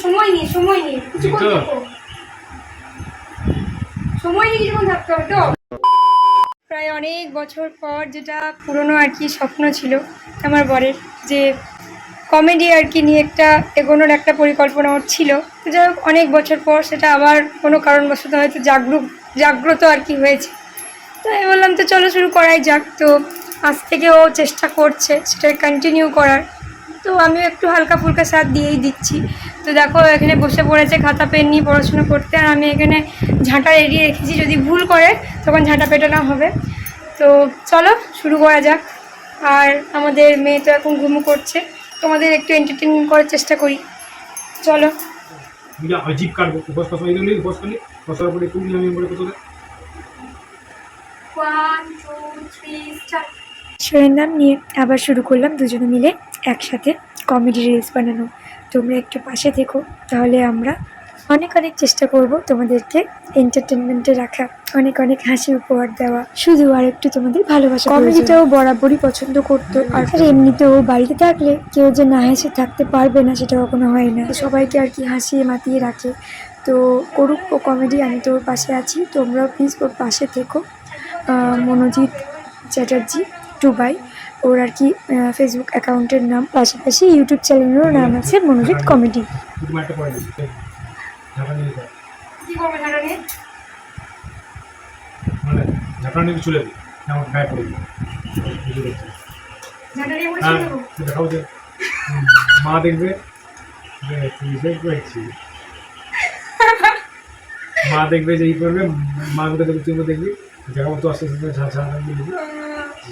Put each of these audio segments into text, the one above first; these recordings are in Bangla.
সময় নিয়ে কিছু থাকতে হবে তো। প্রায় অনেক বছর পর যেটা পুরনো আর কি স্বপ্ন ছিল আমার বরের, যে কমেডি আর কি নিয়ে একটা এগোনোর একটা পরিকল্পনা ওর ছিল। তো যাই হোক, অনেক বছর পর সেটা আবার কোনো কারণবশত হয়তো জাগ্রত আর কি হয়েছে। তো আমি বললাম তো চলো শুরু করাই যাক। তো আজ থেকে ও চেষ্টা করছে সেটা কন্টিনিউ করার। তো আমিও একটু হালকা ফুলকা সাথ দিয়েই দিচ্ছি। তো দেখো এখানে বসে পড়েছে খাতা পেন নিয়ে পড়াশুনো করতে, আর আমি এখানে ঝাঁটা এড়িয়ে রেখেছি, যদি ভুল করে তখন ঝাঁটা পেটানো হবে। তো চলো শুরু করা যাক। আর আমাদের মেয়ে তো এখন ঘুমু করছে, তোমাদের একটু এন্টারটেনমেন্ট করার চেষ্টা করি, চলো। শোয়ের নাম নিয়ে আবার শুরু করলাম দুজনে মিলে একসাথে কমেডি রিলস বানানো। তোমরা একটু পাশে থেকো, তাহলে আমরা অনেক চেষ্টা করব তোমাদেরকে এন্টারটেনমেন্টে রাখা, অনেক হাসি উপহার দেওয়া, শুধু আর একটু তোমাদের ভালোবাসা। কমেডিটাও বরাবরই পছন্দ করতো, আর এমনিতেও বাড়িতে থাকলে কেউ যে না হেসে থাকতে পারবে না সেটা কখনো হয় না, সবাইকে আর কি হাসিয়ে মাতিয়ে রাখে। তো করুক ও কমেডি, আমি তো ওর পাশে আছি, তোমরাও প্লিজ ওর পাশে থেকো। মনোজিৎ চ্যাটার্জি টুবাই ওর আর কি ফেসবুক অ্যাকাউন্টের নাম, পাশাপাশি ইউটিউব চ্যানেলেরও নাম আছে মনোজিৎ কমেডি। মা দেখবে, মা দেখবে যে ই করবে, মা কোথায় দেখবে তুই দেখবি, জায়গা মতো আস্তে আস্তে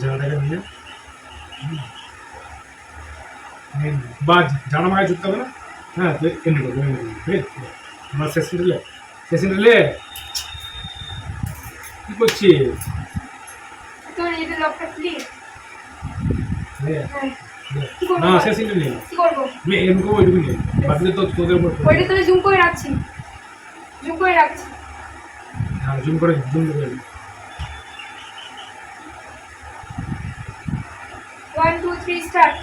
ঝাড়াটাকে নিয়ে বা ঝাড়া মাগায় ছুটতে হবে না। হ্যাঁ তুই এমনি করবো, ঠিক আছে? আমার শেষ নিলে কি করছিস? না শেষ নিলে এমনি করবো, ওইটুকু নিয়ে বাকিটা তো তোদের উপর। জুম করে রাখছি। হ্যাঁ জুম করে One, two, three, start.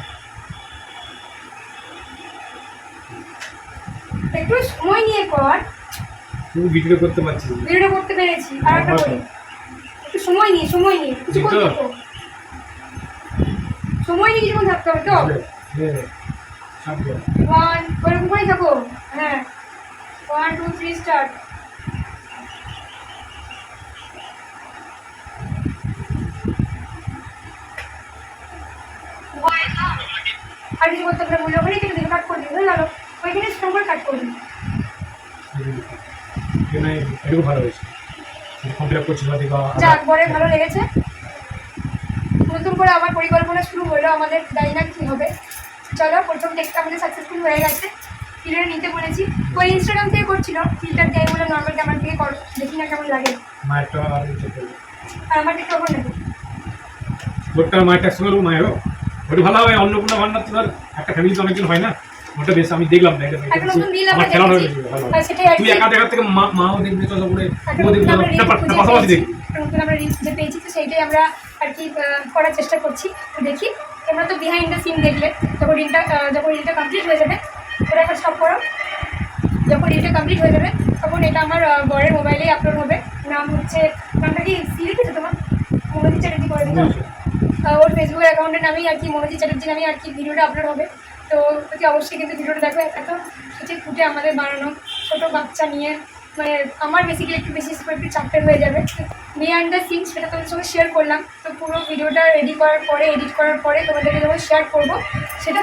একটু সময় নিয়ে কর। তুই ভিডিও করতে পারছিস? ভিডিও করতে পেরেছি, আর একটা করি। একটু সময় নিয়ে কিছু করতে হবে। সময় নিয়ে কিছু থাকতে হবে তো। হ্যাঁ সাবধান। ওয়ান ওরকম করে থাকো। হ্যাঁ 1, 2, 3, স্টার্ট। আর কিছু করতে হবে না, ওখানে কেটে কাট করে দিই, হয়ে গেল। ওইখানে স্ট্রং করে কাট করে দিই। এটুকু ভালো হয়েছে, কমপ্লিট করছি না দিবা। যাক, বড় ভালো লেগেছে। নতুন করে আবার পরিকল্পনা শুরু হলো আমাদের, জানি না কি হবে। চলো, প্রথম টেক্সট আমাদের সাকসেসফুল হয়ে গেছে। ফিল্টার নিতে বলেছি, ওই ইনস্টাগ্রাম থেকে করছিল, ফিল্টার দিয়ে বলে নর্মাল ক্যামেরা থেকে করো, দেখি না কেমন লাগে। মায়েরটা আর আমারটা কখন নেবো? ওটা মায়েরটা শুনলো, মায়েরও ওটা ভালো হবে। অন্নপূর্ণা ভান্ডার তো আর একটা ফ্যামিলি তো অনেকদিন হয় না, ওটা বেশ আমি দেখলাম না। এটা আমার খেলা হয়ে গেছে ভালো। তুই একা দেখা থেকে মাও দেখবে, চলো করে ও দেখবে, পাশাপাশি দেখবি। নতুন আমরা রিলস যে পেয়েছি, তো সেইটাই আমরা আর কি করার চেষ্টা করছি। তো দেখি, তোমরা তো বিহাইন্ড দ্য সিন দেখলে। যখন রিলটা কমপ্লিট হয়ে যাবে, ওটা একবার স্টপ করো। যখন রিলটা কমপ্লিট হয়ে যাবে তখন এটা আমার বরের মোবাইলেই আপলোড হবে। নামটা কি সি রেখেছে তোমার? মনোজিৎ চ্যাটার্জি করে দিত। ওর ফেসবুকের অ্যাকাউন্টের নামেই আর কি, মনোজিৎ চ্যাটার্জি নামেই আর কি ভিডিওটা আপলোড হবে। তো অবশ্যই কিন্তু ভিডিওটা দেখো। এত কিছু ফুটে আমাদের বানানো, ছোটো বাচ্চা নিয়ে, মানে আমার বেসিক্যালি একটু বেশি একটু চাপের হয়ে যাবে। বিহাইন্ড দ্য সিন সেটা তোমাদের সঙ্গে শেয়ার করলাম। তো পুরো ভিডিওটা এডিট করার পরে তোমাদেরকে যখন শেয়ার করবো, সেটা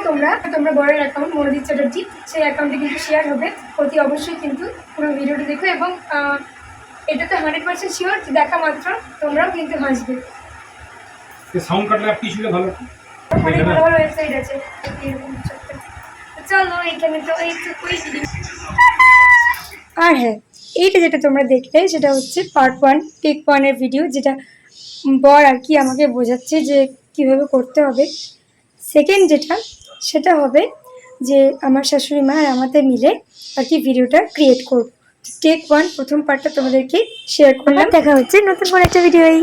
তোমরা বড়ের অ্যাকাউন্ট মনোজিৎ চ্যাটার্জি, সেই অ্যাকাউন্টে কিন্তু শেয়ার হবে। অতি অবশ্যই কিন্তু পুরো ভিডিওটা দেখো, এবং এটা তো 100% শিওর, দেখা মাত্র তোমরাও কিন্তু হাসবে। সাউন্ড কাটলে আপনি শুনে ভালো, অনেক ভালো ভালো ওয়েবসাইট আছে। চলো, এইখানে তো এইটুকুই। আর হ্যাঁ, এইটা যেটা তোমরা দেখলে সেটা হচ্ছে পার্ট 1, টেক 1-এর ভিডিও, যেটা বর আর কি আমাকে বোঝাচ্ছে যে কীভাবে করতে হবে। সেকেন্ড যেটা, সেটা হবে যে আমার শাশুড়ি মা আর আমাদের মিলে আর কি ভিডিওটা ক্রিয়েট করব। টেক 1 প্রথম পার্টটা তোমাদেরকে শেয়ার করলাম। দেখা হচ্ছে নতুন কোনো একটা ভিডিওই।